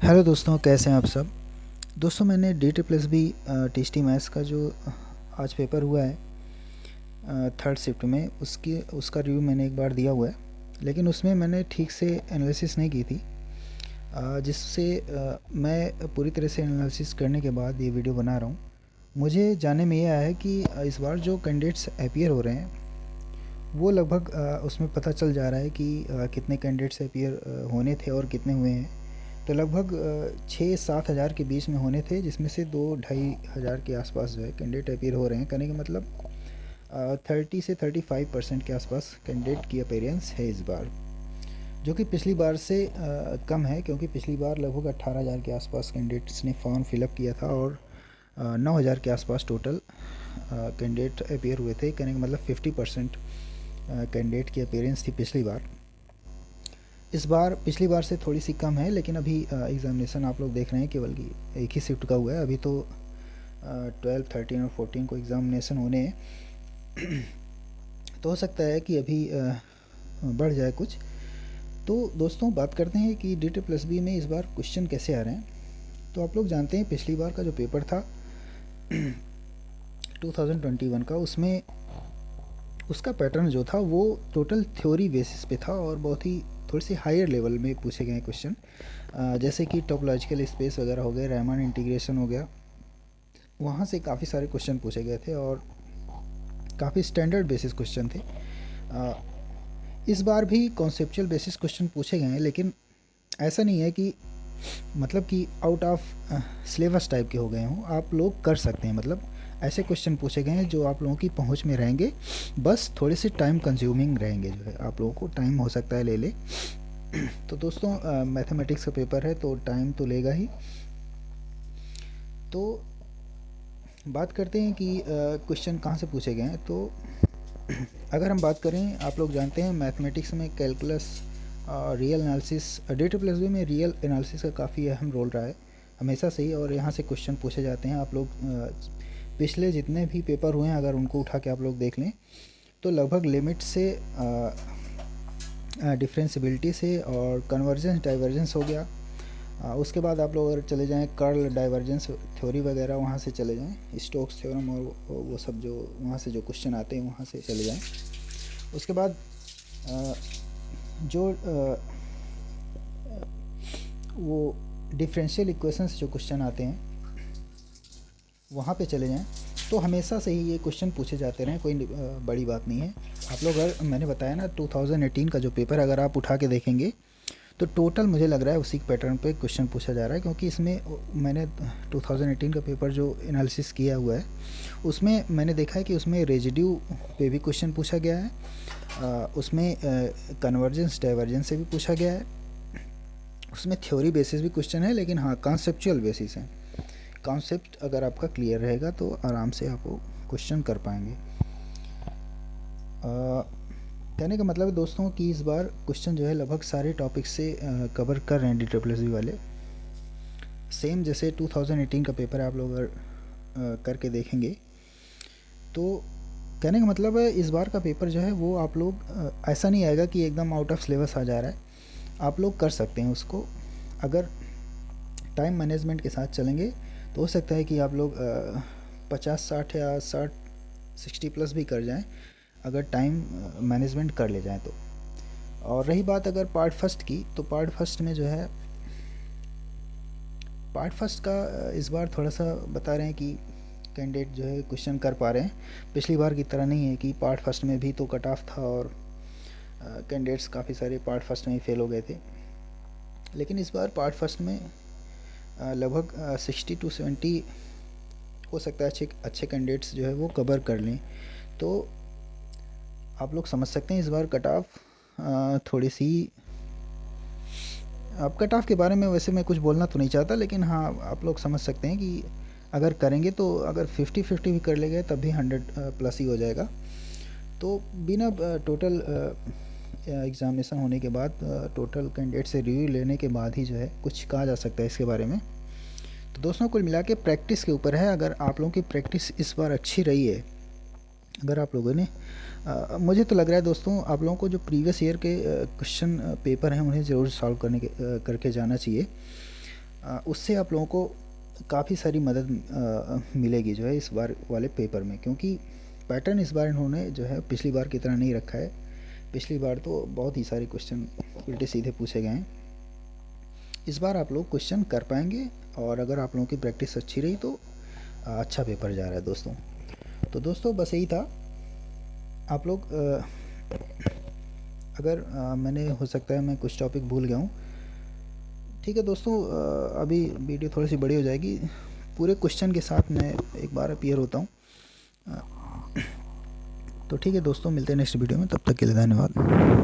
Hello दोस्तों, कैसे हैं आप सब। दोस्तों, मैंने D plus B T maths का जो आज पेपर हुआ है थर्ड शिफ्ट में, उसका रिव्यू मैंने एक बार दिया हुआ है। लेकिन उसमें मैंने ठीक से एनालिसिस नहीं की थी, जिससे मैं पूरी तरह से एनालिसिस करने के बाद ये वीडियो बना रहा हूँ। मुझे जानने में ये आया है कि इस बार जो कैंडिडेट्स अपीयर हो रहे हैं वो लगभग उसमें पता चल जा रहा है कि कितने कैंडिडेट्स अपीयर होने थे और कितने हुए हैं। तो लगभग 6-7 हज़ार के बीच में होने थे, जिसमें से 2-2.5 हज़ार के आसपास जो है कैंडिडेट अपीयर हो रहे हैं। कहने का मतलब 30 से 35% के आसपास कैंडिडेट की अपीयरेंस है इस बार, जो कि पिछली बार से कम है, क्योंकि पिछली बार लगभग 18,000 के आसपास कैंडिडेट्स ने फॉर्म फिलअप किया था और 9,000 के आसपास टोटल कैंडिडेट अपीयर हुए थे। कहने का मतलब 50% कैंडिडेट की अपीयरेंस थी पिछली बार। इस बार पिछली बार से थोड़ी सी कम है, लेकिन अभी एग्ज़ामिनेशन आप लोग देख रहे हैं केवल कि एक ही शिफ्ट का हुआ है। अभी तो 12, 13 और 14 को एग्ज़ामिनेशन होने हैं। तो हो सकता है कि अभी बढ़ जाए कुछ। तो दोस्तों, बात करते हैं कि डी प्लस बी में इस बार क्वेश्चन कैसे आ रहे हैं। तो आप लोग जानते हैं पिछली बार का जो पेपर था 2021 का, उसमें उसका पैटर्न जो था वो टोटल थ्योरी बेसिस पे था और बहुत ही थोड़ी सी हायर लेवल में पूछे गए क्वेश्चन, जैसे कि टोपोलॉजिकल स्पेस वगैरह हो गए, रायमान इंटीग्रेशन हो गया। वहाँ से काफ़ी सारे क्वेश्चन पूछे गए थे और काफ़ी स्टैंडर्ड बेसिस क्वेश्चन थे। इस बार भी कॉन्सेप्चुअल बेसिस क्वेश्चन पूछे गए हैं, लेकिन ऐसा नहीं है कि मतलब कि आउट ऑफ सिलेबस टाइप के हो गए हों। आप लोग कर सकते हैं, मतलब ऐसे क्वेश्चन पूछे गए हैं जो आप लोगों की पहुंच में रहेंगे, बस थोड़े से टाइम कंज्यूमिंग रहेंगे, जो है आप लोगों को टाइम हो सकता है ले। तो दोस्तों, मैथमेटिक्स का पेपर है तो टाइम तो लेगा ही। तो बात करते हैं कि क्वेश्चन कहाँ से पूछे गए हैं। तो अगर हम बात करें, आप लोग जानते हैं मैथमेटिक्स में calculus, real analysis, data plus B में रियल एनालिसिस का काफ़ी अहम रोल रहा है हमेशा से ही, और यहाँ से क्वेश्चन पूछे जाते हैं। आप लोग पिछले जितने भी पेपर हुए हैं अगर उनको उठा के आप लोग देख लें, तो लगभग लिमिट से, डिफरेंशिबिलिटी से और कन्वर्जेंस डाइवर्जेंस हो गया। उसके बाद आप लोग अगर चले जाएं कर्ल डाइवर्जेंस थ्योरी वगैरह, वहाँ से चले जाएं स्टोक्स थ्योरम और वो सब जो वहाँ से जो क्वेश्चन आते हैं वहाँ से चले जाएं। उसके बाद जो वो डिफरेंशियल इक्वेशन से जो क्वेश्चन आते हैं वहाँ पे चले जाएं। तो हमेशा से ही ये क्वेश्चन पूछे जाते रहे, कोई बड़ी बात नहीं है। आप लोग, अगर मैंने बताया ना 2018 का जो पेपर अगर आप उठा के देखेंगे तो टोटल मुझे लग रहा है उसी पैटर्न पे क्वेश्चन पूछा जा रहा है, क्योंकि इसमें मैंने 2018 का पेपर जो एनालिसिस किया हुआ है उसमें मैंने देखा है कि उसमें रेजिड्यू पे भी क्वेश्चन पूछा गया है, उसमें कन्वर्जेंस डाइवर्जेंस से भी पूछा गया है, उसमें थ्योरी बेसिस भी क्वेश्चन है, लेकिन हाँ कॉन्सेप्चुअल बेसिस है। कॉन्सेप्ट अगर आपका क्लियर रहेगा तो आराम से आप वो क्वेश्चन कर पाएंगे। कहने का मतलब है दोस्तों कि इस बार क्वेश्चन जो है लगभग सारे टॉपिक से कवर कर रहे हैं डी ट्रिपल एस बी वाले, सेम जैसे 2018 का पेपर है। आप लोग अगर करके देखेंगे तो कहने का मतलब है इस बार का पेपर जो है वो आप लोग ऐसा नहीं आएगा कि एकदम आउट ऑफ सिलेबस आ जा रहा है। आप लोग कर सकते हैं उसको, अगर टाइम मैनेजमेंट के साथ चलेंगे तो हो सकता है कि आप लोग 50-60 या 60 प्लस भी कर जाएं, अगर टाइम मैनेजमेंट कर ले जाएं तो। और रही बात अगर पार्ट फर्स्ट की, तो पार्ट फर्स्ट में जो है, पार्ट फर्स्ट का इस बार थोड़ा सा बता रहे हैं कि कैंडिडेट जो है क्वेश्चन कर पा रहे हैं। पिछली बार की तरह नहीं है कि पार्ट फर्स्ट में भी तो कट ऑफ था और कैंडिडेट्स काफ़ी सारे पार्ट फर्स्ट में ही फेल हो गए थे। लेकिन इस बार पार्ट फर्स्ट में लगभग 60-70 हो सकता है अच्छे कैंडिडेट्स जो है वो कवर कर लें। तो आप लोग समझ सकते हैं इस बार कट ऑफ थोड़ी सी, अब कट ऑफ के बारे में वैसे मैं कुछ बोलना तो नहीं चाहता, लेकिन हाँ आप लोग समझ सकते हैं कि अगर करेंगे तो अगर 50-50 भी कर ले गए तब भी 100 प्लस ही हो जाएगा। तो बिना टोटल एग्ज़ामिनेशन होने के बाद, टोटल कैंडिडेट से रिव्यू लेने के बाद ही जो है कुछ कहा जा सकता है इसके बारे में। तो दोस्तों, कुल मिला के प्रैक्टिस के ऊपर है। अगर आप लोगों की प्रैक्टिस इस बार अच्छी रही है, अगर आप लोगों ने मुझे तो लग रहा है दोस्तों आप लोगों को जो प्रीवियस ईयर के क्वेश्चन पेपर हैं उन्हें ज़रूर सॉल्व करके जाना चाहिए। उससे आप लोगों को काफ़ी सारी मदद मिलेगी जो है इस बार वाले पेपर में, क्योंकि पैटर्न इस बार इन्होंने जो है पिछली बार की तरह नहीं रखा है। पिछली बार तो बहुत ही सारे क्वेश्चन उल्टे सीधे पूछे गए हैं। इस बार आप लोग क्वेश्चन कर पाएंगे, और अगर आप लोगों की प्रैक्टिस अच्छी रही तो अच्छा पेपर जा रहा है दोस्तों। तो दोस्तों बस यही था। आप लोग अगर मैंने हो सकता है मैं कुछ टॉपिक भूल गया हूँ, ठीक है दोस्तों। अभी वीडियो थोड़ी सी बड़ी हो जाएगी, पूरे क्वेश्चन के साथ मैं एक बार अपीयर होता हूँ। तो ठीक है दोस्तों, मिलते हैं नेक्स्ट वीडियो में, तब तक के लिए धन्यवाद।